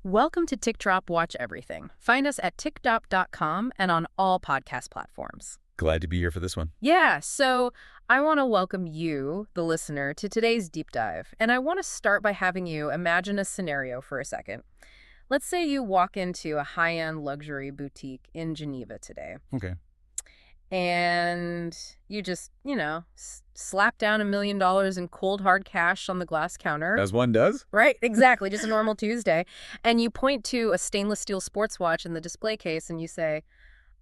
Welcome to TikTok Watch Everything. Find us at TikTok.com and on all podcast platforms. Glad to be here for this one. Yeah, so I want to welcome you, the listener, to today's deep dive. And I want to start by having you imagine a scenario for a second. Let's say you walk into a high-end luxury boutique in Geneva today. Okay. And you just, slap down $1 million in cold hard cash on the glass counter. As one does? Right, exactly. Just a normal Tuesday. And you point to a stainless steel sports watch in the display case and you say,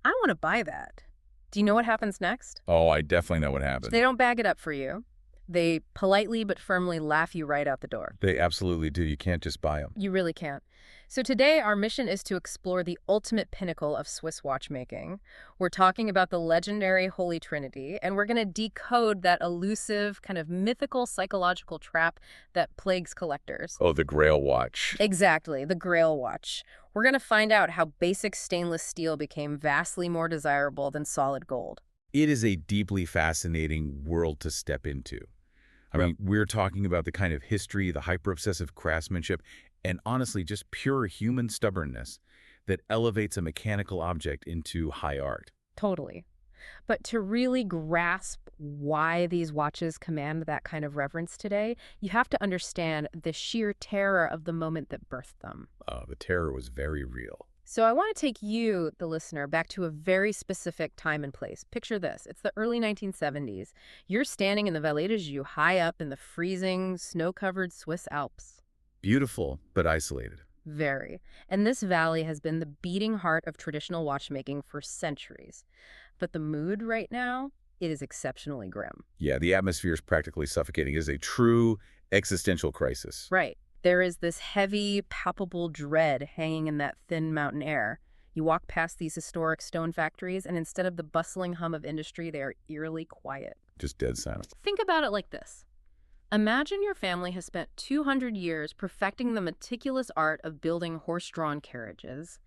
I want to buy that. Do you know what happens next? Oh, I definitely know what happens. They don't bag it up for you. They politely but firmly laugh you right out the door. They absolutely do. You can't just buy them. You really can't. So today, our mission is to explore the ultimate pinnacle of Swiss watchmaking. We're talking about the legendary Holy Trinity, and we're going to decode that elusive, kind of mythical psychological trap that plagues collectors. Oh, the Grail watch. Exactly, the Grail watch. We're going to find out how basic stainless steel became vastly more desirable than solid gold. It is a deeply fascinating world to step into. I mean, we're talking about the kind of history, the hyper-obsessive craftsmanship, and honestly, just pure human stubbornness that elevates a mechanical object into high art. Totally. But to really grasp why these watches command that kind of reverence today, you have to understand the sheer terror of the moment that birthed them. The terror was very real. So I want to take you, the listener, back to a very specific time and place. Picture this. It's the early 1970s. You're standing in the Vallée de Joux, high up in the freezing, snow-covered Swiss Alps. Beautiful, but isolated. Very. And this valley has been the beating heart of traditional watchmaking for centuries. But the mood right now, it is exceptionally grim. Yeah, the atmosphere is practically suffocating. It is a true existential crisis. Right. There is this heavy, palpable dread hanging in that thin mountain air. You walk past these historic stone factories, and instead of the bustling hum of industry, they are eerily quiet. Just dead silent. Think about it like this. Imagine your family has spent 200 years perfecting the meticulous art of building horse-drawn carriages,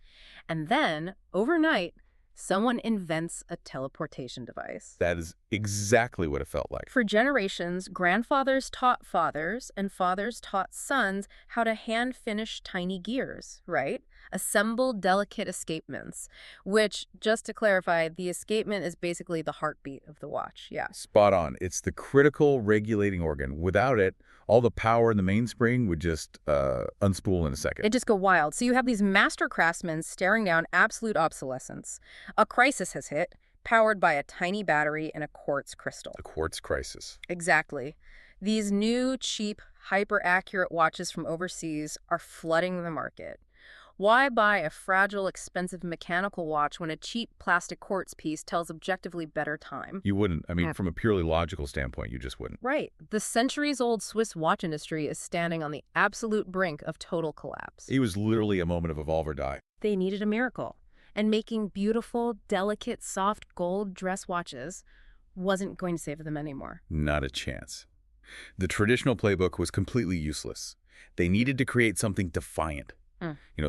and then, overnight, someone invents a teleportation device. That is exactly what it felt like. For generations, grandfathers taught fathers and fathers taught sons how to hand-finish tiny gears, right? Assemble delicate escapements, which, just to clarify, the escapement is basically the heartbeat of the watch, yeah. Spot on. It's the critical regulating organ. Without it, all the power in the mainspring would just unspool in a second. It just go wild. So you have these master craftsmen staring down absolute obsolescence. A crisis has hit, powered by a tiny battery and a quartz crystal. The quartz crisis. Exactly. These new, cheap, hyper-accurate watches from overseas are flooding the market. Why buy a fragile, expensive mechanical watch when a cheap plastic quartz piece tells objectively better time? You wouldn't. I mean, from a purely logical standpoint, you just wouldn't. Right. The centuries-old Swiss watch industry is standing on the absolute brink of total collapse. It was literally a moment of evolve or die. They needed a miracle. And making beautiful, delicate, soft gold dress watches wasn't going to save them anymore. Not a chance. The traditional playbook was completely useless. They needed to create something defiant.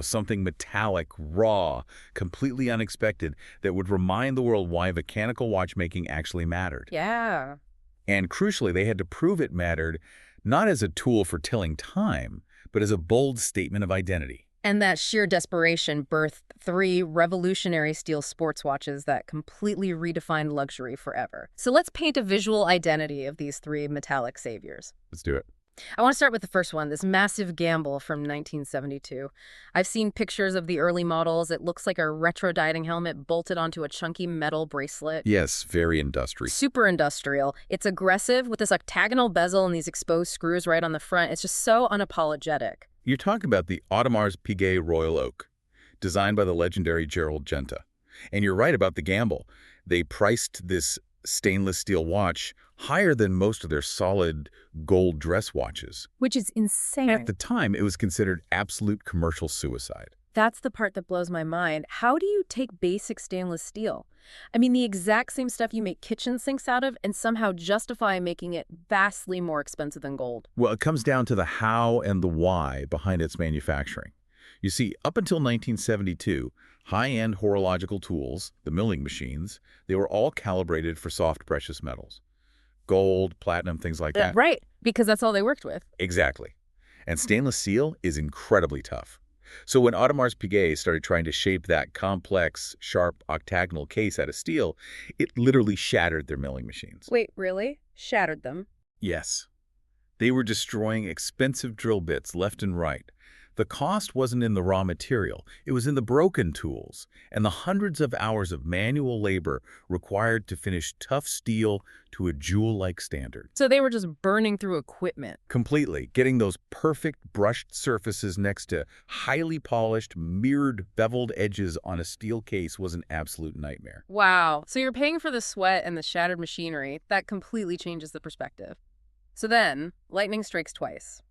Something metallic, raw, completely unexpected that would remind the world why mechanical watchmaking actually mattered. Yeah. And crucially, they had to prove it mattered not as a tool for telling time, but as a bold statement of identity. And that sheer desperation birthed 3 revolutionary steel sports watches that completely redefined luxury forever. So let's paint a visual identity of these 3 metallic saviors. Let's do it. I want to start with the first one, this massive gamble from 1972. I've seen pictures of the early models. It looks like a retro dieting helmet bolted onto a chunky metal bracelet. Yes, very industrial. Super industrial. It's aggressive with this octagonal bezel and these exposed screws right on the front. It's just so unapologetic. You're talking about the Audemars Piguet Royal Oak, designed by the legendary Gerald Genta. And you're right about the gamble. They priced this stainless steel watch higher than most of their solid gold dress watches. Which is insane. At the time, it was considered absolute commercial suicide. That's the part that blows my mind. How do you take basic stainless steel? I mean, the exact same stuff you make kitchen sinks out of and somehow justify making it vastly more expensive than gold. Well, it comes down to the how and the why behind its manufacturing. You see, up until 1972, high-end horological tools, the milling machines, they were all calibrated for soft precious metals. Gold, platinum, things like that. Right, because that's all they worked with. Exactly. And stainless steel is incredibly tough. So when Audemars Piguet started trying to shape that complex, sharp octagonal case out of steel, it literally shattered their milling machines. Wait, really? Shattered them? Yes. They were destroying expensive drill bits left and right. The cost wasn't in the raw material, it was in the broken tools and the hundreds of hours of manual labor required to finish tough steel to a jewel-like standard. So they were just burning through equipment. Completely. Getting those perfect brushed surfaces next to highly polished, mirrored, beveled edges on a steel case was an absolute nightmare. Wow. So you're paying for the sweat and the shattered machinery. That completely changes the perspective. So then, lightning strikes twice.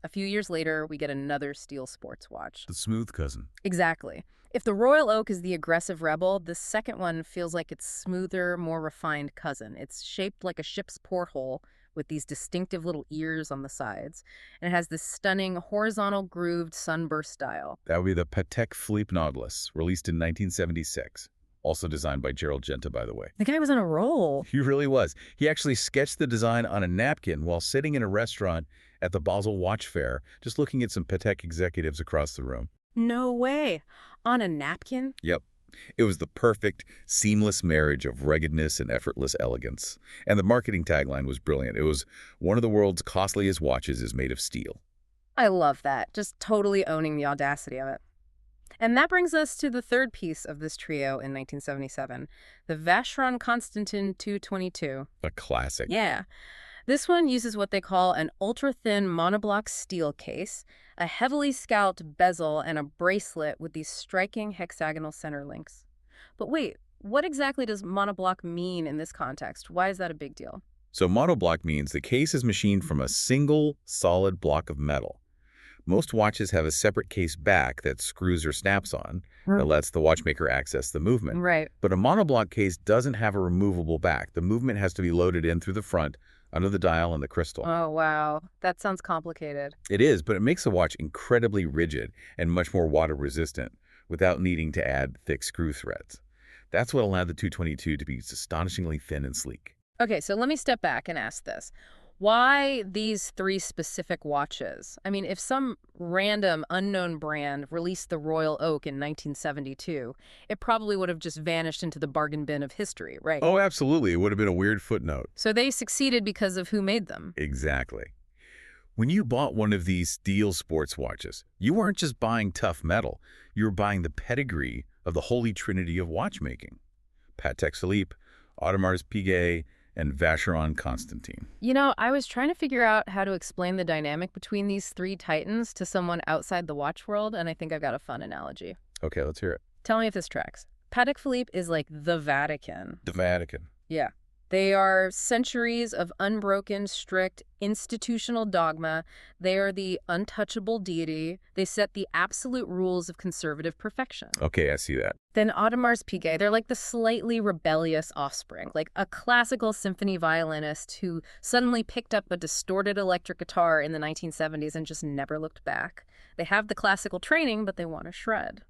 A few years later, we get another steel sports watch. The smooth cousin. Exactly. If the Royal Oak is the aggressive rebel, the second one feels like its smoother, more refined cousin. It's shaped like a ship's porthole with these distinctive little ears on the sides. And it has this stunning horizontal grooved sunburst style. That would be the Patek Philippe Nautilus, released in 1976. Also designed by Gerald Genta, by the way. The guy was on a roll. He really was. He actually sketched the design on a napkin while sitting in a restaurant at the Basel Watch Fair, just looking at some Patek executives across the room. No way. On a napkin? Yep. It was the perfect, seamless marriage of ruggedness and effortless elegance. And the marketing tagline was brilliant. It was, "One of the world's costliest watches is made of steel." I love that. Just totally owning the audacity of it. And that brings us to the third piece of this trio in 1977, the Vacheron Constantin 222. A classic. Yeah. This one uses what they call an ultra-thin monoblock steel case, a heavily scalloped bezel, and a bracelet with these striking hexagonal center links. But wait, what exactly does monoblock mean in this context? Why is that a big deal? So monoblock means the case is machined from a single, solid block of metal. Most watches have a separate case back that screws or snaps on that lets the watchmaker access the movement. Right. But a monoblock case doesn't have a removable back. The movement has to be loaded in through the front, under the dial and the crystal. Oh, wow. That sounds complicated. It is, but it makes the watch incredibly rigid and much more water-resistant without needing to add thick screw threads. That's what allowed the 222 to be astonishingly thin and sleek. Okay, so let me step back and ask this. Why these three specific watches? I mean, if some random unknown brand released the Royal Oak in 1972, it probably would have just vanished into the bargain bin of history, right? Oh, absolutely. It would have been a weird footnote. So they succeeded because of who made them. Exactly. When you bought one of these steel sports watches, you weren't just buying tough metal. You were buying the pedigree of the Holy Trinity of watchmaking. Patek Philippe, Audemars Piguet, and Vacheron Constantin. You know, I was trying to figure out how to explain the dynamic between these three titans to someone outside the watch world, and I think I've got a fun analogy. Okay, let's hear it. Tell me if this tracks. Patek Philippe is like the Vatican. The Vatican. Yeah. They are centuries of unbroken, strict, institutional dogma. They are the untouchable deity. They set the absolute rules of conservative perfection. Okay, I see that. Then Audemars Piguet, they're like the slightly rebellious offspring, like a classical symphony violinist who suddenly picked up a distorted electric guitar in the 1970s and just never looked back. They have the classical training, but they want to shred.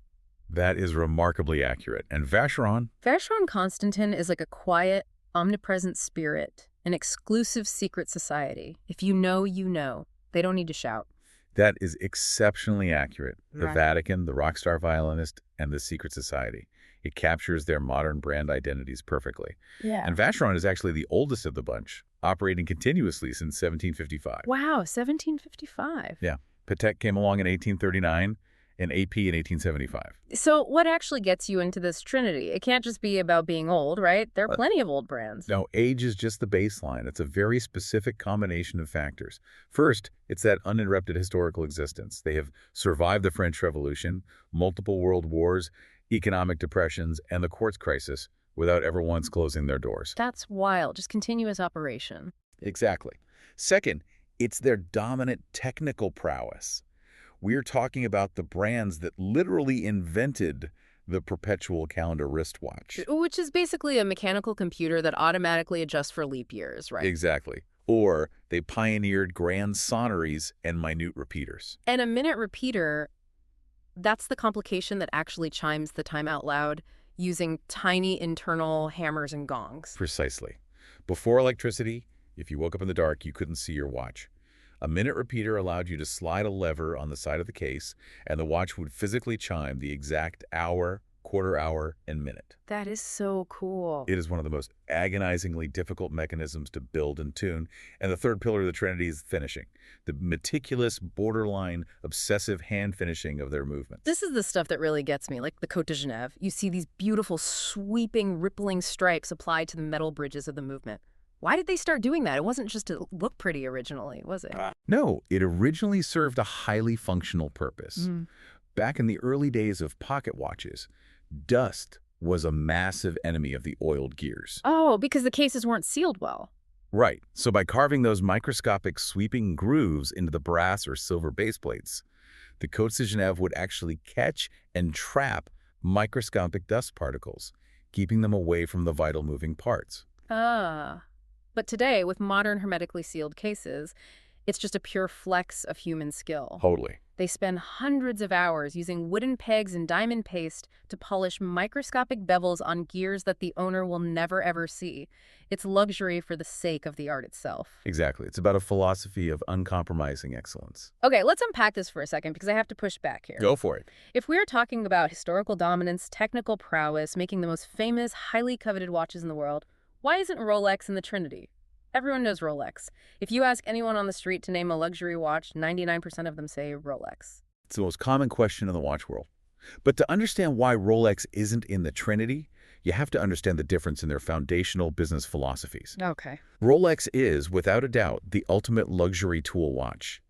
That is remarkably accurate. And Vacheron? Vacheron Constantin is like a quiet, omnipresent spirit, an exclusive secret society. If you know, you know. They don't need to shout. That is exceptionally accurate. The Right. Vatican, the rock star violinist, and the secret society. It captures their modern brand identities perfectly. Yeah. And Vacheron is actually the oldest of the bunch, operating continuously since 1755. Wow, 1755. Yeah. Patek came along in 1839 and AP in 1875. So what actually gets you into this trinity? It can't just be about being old, right? There are plenty of old brands. No, age is just the baseline. It's a very specific combination of factors. First, it's that uninterrupted historical existence. They have survived the French Revolution, multiple world wars, economic depressions, and the quartz crisis without ever once closing their doors. That's wild. Just continuous operation. Exactly. Second, it's their dominant technical prowess. We're talking about the brands that literally invented the perpetual calendar wristwatch. Which is basically a mechanical computer that automatically adjusts for leap years, right? Exactly. Or they pioneered grand sonneries and minute repeaters. And a minute repeater, that's the complication that actually chimes the time out loud using tiny internal hammers and gongs. Precisely. Before electricity, if you woke up in the dark, you couldn't see your watch. A minute repeater allowed you to slide a lever on the side of the case, and the watch would physically chime the exact hour, quarter hour, and minute. That is so cool. It is one of the most agonizingly difficult mechanisms to build and tune, and the third pillar of the Trinity is finishing, the meticulous, borderline, obsessive hand finishing of their movements. This is the stuff that really gets me, like the Côte de Genève. You see these beautiful, sweeping, rippling stripes applied to the metal bridges of the movement. Why did they start doing that? It wasn't just to look pretty originally, was it? No, it originally served a highly functional purpose. Back in the early days of pocket watches, dust was a massive enemy of the oiled gears. Oh, because the cases weren't sealed well. Right. So by carving those microscopic sweeping grooves into the brass or silver base plates, the Côte de Genève would actually catch and trap microscopic dust particles, keeping them away from the vital moving parts. But today, with modern hermetically sealed cases, it's just a pure flex of human skill. Totally. They spend hundreds of hours using wooden pegs and diamond paste to polish microscopic bevels on gears that the owner will never ever see. It's luxury for the sake of the art itself. Exactly. It's about a philosophy of uncompromising excellence. Okay, let's unpack this for a second because I have to push back here. Go for it. If we're talking about historical dominance, technical prowess, making the most famous, highly coveted watches in the world, why isn't Rolex in the Trinity? Everyone knows Rolex. If you ask anyone on the street to name a luxury watch, 99% of them say Rolex. It's the most common question in the watch world. But to understand why Rolex isn't in the Trinity, you have to understand the difference in their foundational business philosophies. Okay. Rolex is, without a doubt, the ultimate luxury tool watch.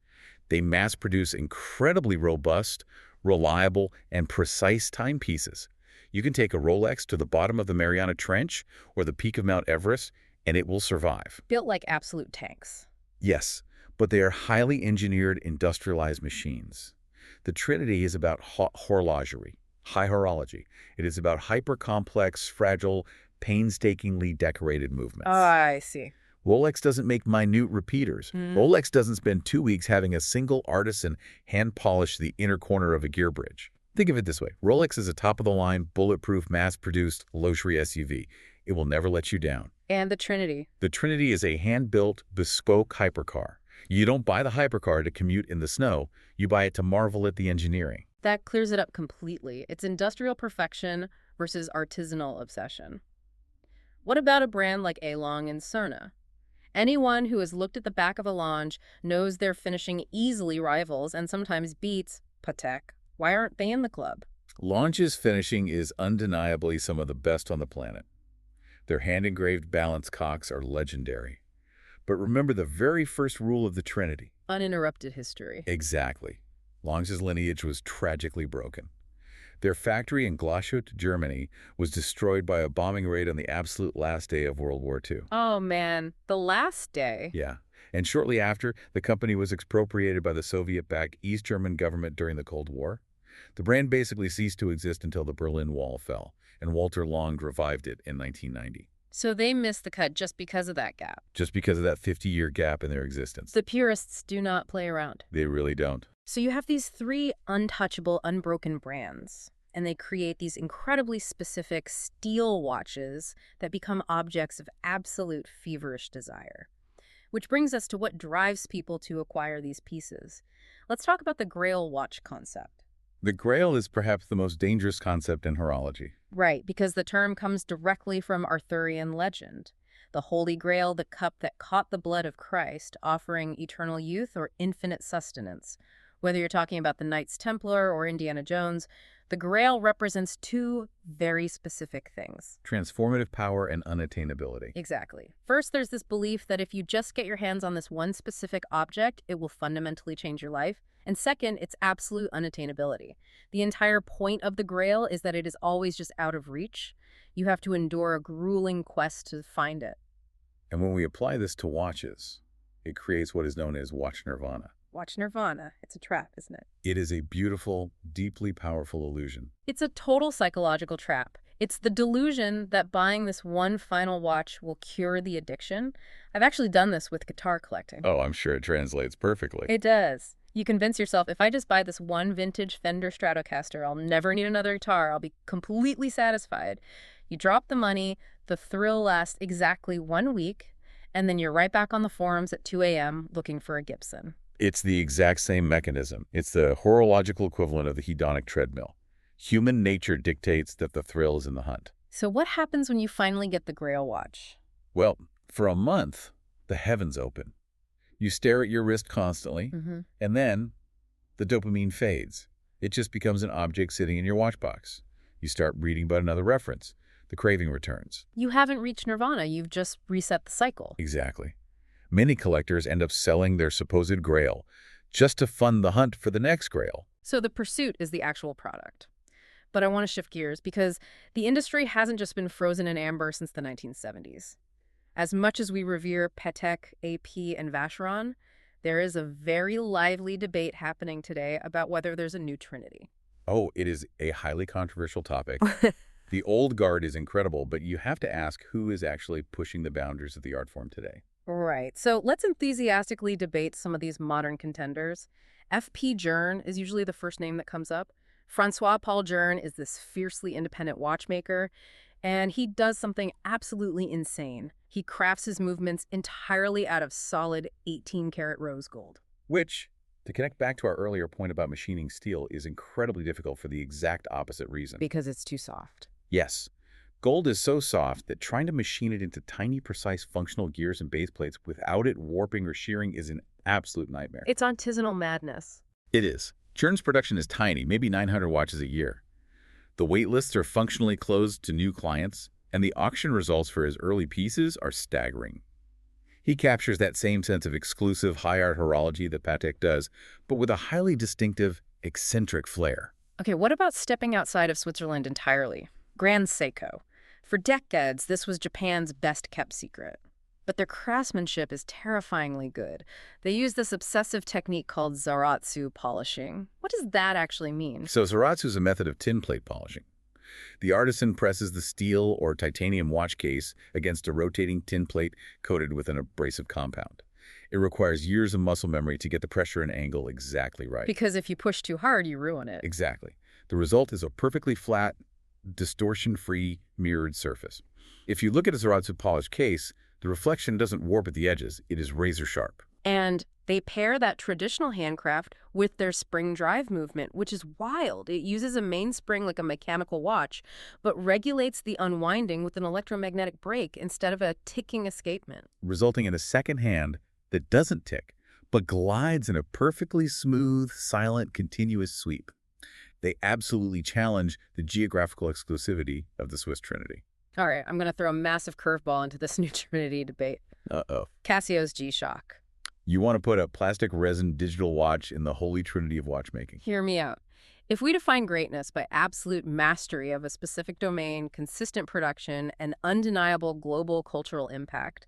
They mass-produce incredibly robust, reliable, and precise timepieces. You can take a Rolex to the bottom of the Mariana Trench or the peak of Mount Everest, and it will survive. Built like absolute tanks. Yes, but they are highly engineered, industrialized machines. The Trinity is about horlogery, high horology. It is about hyper-complex, fragile, painstakingly decorated movements. Oh, I see. Rolex doesn't make minute repeaters. Rolex doesn't spend 2 weeks having a single artisan hand-polish the inner corner of a gear bridge. Think of it this way. Rolex is a top-of-the-line, bulletproof, mass-produced luxury SUV. It will never let you down. And the Trinity. The Trinity is a hand-built, bespoke hypercar. You don't buy the hypercar to commute in the snow. You buy it to marvel at the engineering. That clears it up completely. It's industrial perfection versus artisanal obsession. What about a brand like Lange and Söhne? Anyone who has looked at the back of a Lange knows their finishing easily rivals and sometimes beats Patek. Why aren't they in the club? Lange's finishing is undeniably some of the best on the planet. Their hand-engraved balance cocks are legendary. But remember the very first rule of the Trinity. Uninterrupted history. Exactly. Lange's lineage was tragically broken. Their factory in Glashütte, Germany, was destroyed by a bombing raid on the absolute last day of World War II. Oh, man. The last day. Yeah. And shortly after, the company was expropriated by the Soviet-backed East German government during the Cold War. The brand basically ceased to exist until the Berlin Wall fell, and Walter Lange revived it in 1990. So they missed the cut just because of that gap. Just because of that 50-year gap in their existence. The purists do not play around. They really don't. So you have these 3 untouchable, unbroken brands, and they create these incredibly specific steel watches that become objects of absolute feverish desire. Which brings us to what drives people to acquire these pieces. Let's talk about the grail watch concept. The grail is perhaps the most dangerous concept in horology. Right, because the term comes directly from Arthurian legend. The Holy Grail, the cup that caught the blood of Christ, offering eternal youth or infinite sustenance. Whether you're talking about the Knights Templar or Indiana Jones, the Grail represents 2 very specific things. Transformative power and unattainability. Exactly. First, there's this belief that if you just get your hands on this one specific object, it will fundamentally change your life. And second, it's absolute unattainability. The entire point of the Grail is that it is always just out of reach. You have to endure a grueling quest to find it. And when we apply this to watches, it creates what is known as watch nirvana. Watch nirvana. It's a trap, isn't it? It is a beautiful, deeply powerful illusion. It's a total psychological trap. It's the delusion that buying this one final watch will cure the addiction. I've actually done this with guitar collecting. Oh, I'm sure it translates perfectly. It does. You convince yourself, if I just buy this one vintage Fender Stratocaster, I'll never need another guitar. I'll be completely satisfied. You drop the money, the thrill lasts exactly 1 week, and then you're right back on the forums at 2 a.m. looking for a Gibson. It's the exact same mechanism. It's the horological equivalent of the hedonic treadmill. Human nature dictates that the thrill is in the hunt. So what happens when you finally get the Grail watch? Well, for a month, the heavens open. You stare at your wrist constantly, and then the dopamine fades. It just becomes an object sitting in your watch box. You start reading about another reference. The craving returns. You haven't reached nirvana. You've just reset the cycle. Exactly. Many collectors end up selling their supposed grail just to fund the hunt for the next grail. So the pursuit is the actual product. But I want to shift gears because the industry hasn't just been frozen in amber since the 1970s. As much as we revere Patek, AP, and Vacheron, there is a very lively debate happening today about whether there's a new trinity. Oh, it is a highly controversial topic. The old guard is incredible, but you have to ask who is actually pushing the boundaries of the art form today. Right. So let's enthusiastically debate some of these modern contenders. F.P. Journe is usually the first name that comes up. Francois-Paul Journe is this fiercely independent watchmaker, and he does something absolutely insane. He crafts his movements entirely out of solid 18-karat rose gold. Which, to connect back to our earlier point about machining steel, is incredibly difficult for the exact opposite reason. Because it's too soft. Yes. Gold is so soft that trying to machine it into tiny, precise, functional gears and base plates without it warping or shearing is an absolute nightmare. It's artisanal madness. It is. Journe's production is tiny, maybe 900 watches a year. The wait lists are functionally closed to new clients, and the auction results for his early pieces are staggering. He captures that same sense of exclusive high-art horology that Patek does, but with a highly distinctive, eccentric flair. Okay, what about stepping outside of Switzerland entirely? Grand Seiko. For decades, this was Japan's best-kept secret. But their craftsmanship is terrifyingly good. They use this obsessive technique called zaratsu polishing. What does that actually mean? So zaratsu is a method of tin plate polishing. The artisan presses the steel or titanium watch case against a rotating tin plate coated with an abrasive compound. It requires years of muscle memory to get the pressure and angle exactly right. Because if you push too hard, you ruin it. Exactly. The result is a perfectly flat, distortion-free, mirrored surface. If you look at a zaratsu polished case, the reflection doesn't warp at the edges. It is razor sharp. And they pair that traditional handcraft with their spring drive movement, which is wild. It uses a mainspring like a mechanical watch, but regulates the unwinding with an electromagnetic brake instead of a ticking escapement. Resulting in a second hand that doesn't tick, but glides in a perfectly smooth, silent, continuous sweep. They absolutely challenge the geographical exclusivity of the Swiss Trinity. All right, I'm going to throw a massive curveball into this new Trinity debate. Uh-oh. Casio's G-Shock. You want to put a plastic resin digital watch in the Holy Trinity of watchmaking. Hear me out. If we define greatness by absolute mastery of a specific domain, consistent production, and undeniable global cultural impact,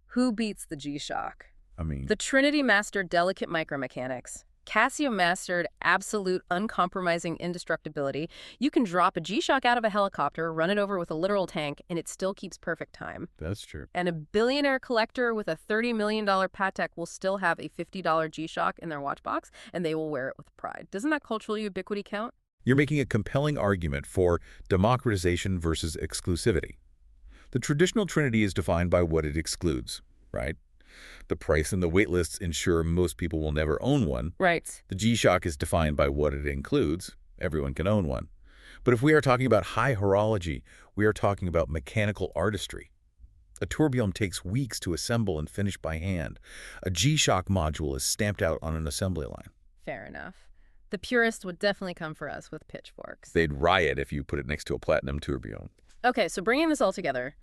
who beats the G-Shock? The Trinity mastered delicate micromechanics. Casio mastered absolute, uncompromising indestructibility. You can drop a G-Shock out of a helicopter, run it over with a literal tank, and it still keeps perfect time. That's true. And a billionaire collector with a $30 million Patek will still have a $50 G-Shock in their watch box, and they will wear it with pride. Doesn't that cultural ubiquity count? You're making a compelling argument for democratization versus exclusivity. The traditional Trinity is defined by what it excludes, right? The price and the wait lists ensure most people will never own one. Right. The G-Shock is defined by what it includes. Everyone can own one. But if we are talking about high horology, we are talking about mechanical artistry. A tourbillon takes weeks to assemble and finish by hand. A G-Shock module is stamped out on an assembly line. Fair enough. The purists would definitely come for us with pitchforks. They'd riot if you put it next to a platinum tourbillon. Okay, so bringing this all together,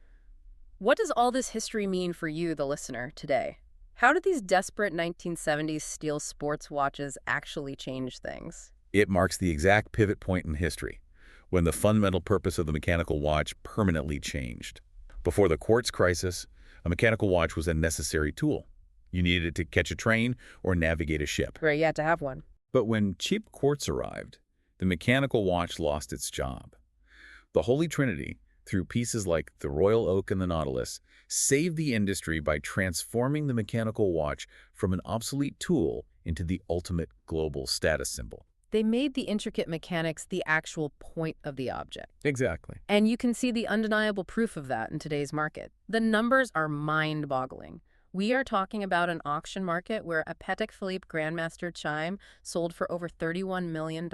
what does all this history mean for you, the listener, today? How did these desperate 1970s steel sports watches actually change things? It marks the exact pivot point in history, when the fundamental purpose of the mechanical watch permanently changed. Before the quartz crisis, a mechanical watch was a necessary tool. You needed it to catch a train or navigate a ship. Right, you had to have one. But when cheap quartz arrived, the mechanical watch lost its job. The Holy Trinity, through pieces like the Royal Oak and the Nautilus, saved the industry by transforming the mechanical watch from an obsolete tool into the ultimate global status symbol. They made the intricate mechanics the actual point of the object. Exactly. And you can see the undeniable proof of that in today's market. The numbers are mind-boggling. We are talking about an auction market where a Patek Philippe Grandmaster chime sold for over $31 million,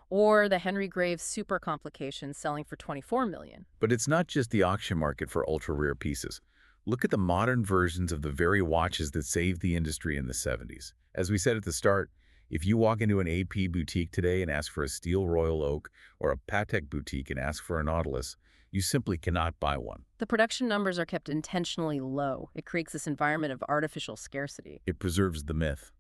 or the Henry Graves super complication selling for $24 million. But it's not just the auction market for ultra-rare pieces. Look at the modern versions of the very watches that saved the industry in the 70s. As we said at the start, if you walk into an AP boutique today and ask for a steel Royal Oak, or a Patek boutique and ask for a Nautilus, you simply cannot buy one. The production numbers are kept intentionally low. It creates this environment of artificial scarcity. It preserves the myth.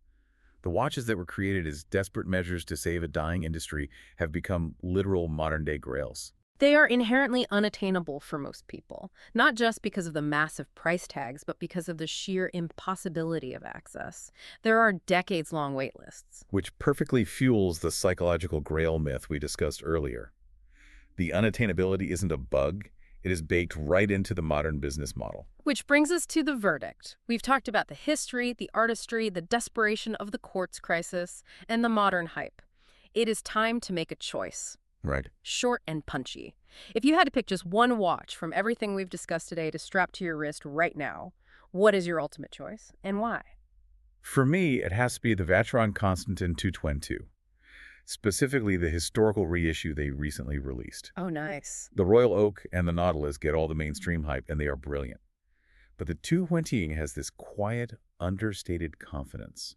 The watches that were created as desperate measures to save a dying industry have become literal modern-day grails. They are inherently unattainable for most people, not just because of the massive price tags, but because of the sheer impossibility of access. There are decades-long wait lists. Which perfectly fuels the psychological grail myth we discussed earlier. The unattainability isn't a bug, it is baked right into the modern business model. Which brings us to the verdict. We've talked about the history, the artistry, the desperation of the quartz crisis, and the modern hype. It is time to make a choice. Right. Short and punchy. If you had to pick just one watch from everything we've discussed today to strap to your wrist right now, what is your ultimate choice and why? For me, it has to be the Vacheron Constantin 222. Specifically, the historical reissue they recently released. Oh, nice. The Royal Oak and the Nautilus get all the mainstream hype, and they are brilliant. But the 220 has this quiet, understated confidence.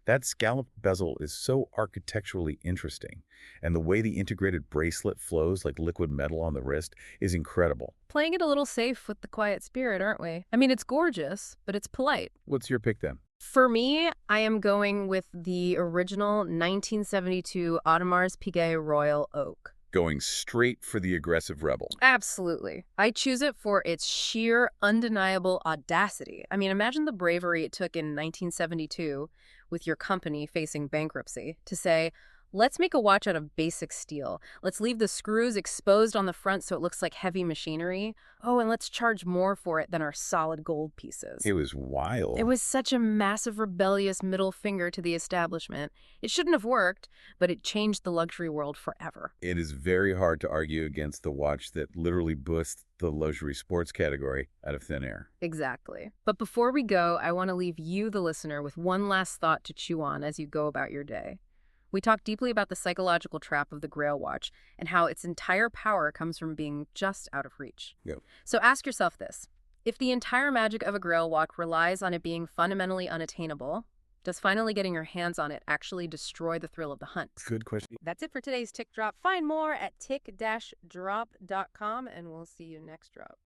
That scalloped bezel is so architecturally interesting, and the way the integrated bracelet flows like liquid metal on the wrist is incredible. Playing it a little safe with the quiet spirit, aren't we? I mean, it's gorgeous, but it's polite. What's your pick then? For me, I am going with the original 1972 Audemars Piguet Royal Oak. Going straight for the aggressive rebel. Absolutely. I choose it for its sheer, undeniable audacity. I mean, imagine the bravery it took in 1972 with your company facing bankruptcy to say, let's make a watch out of basic steel. Let's leave the screws exposed on the front so it looks like heavy machinery. Oh, and let's charge more for it than our solid gold pieces. It was wild. It was such a massive, rebellious middle finger to the establishment. It shouldn't have worked, but it changed the luxury world forever. It is very hard to argue against the watch that literally burst the luxury sports category out of thin air. Exactly. But before we go, I want to leave you, the listener, with one last thought to chew on as you go about your day. We talked deeply about the psychological trap of the Grail watch and how its entire power comes from being just out of reach. Yep. So ask yourself this. If the entire magic of a Grail watch relies on it being fundamentally unattainable, does finally getting your hands on it actually destroy the thrill of the hunt? Good question. That's it for today's Tick Drop. Find more at tick-drop.com, and we'll see you next drop.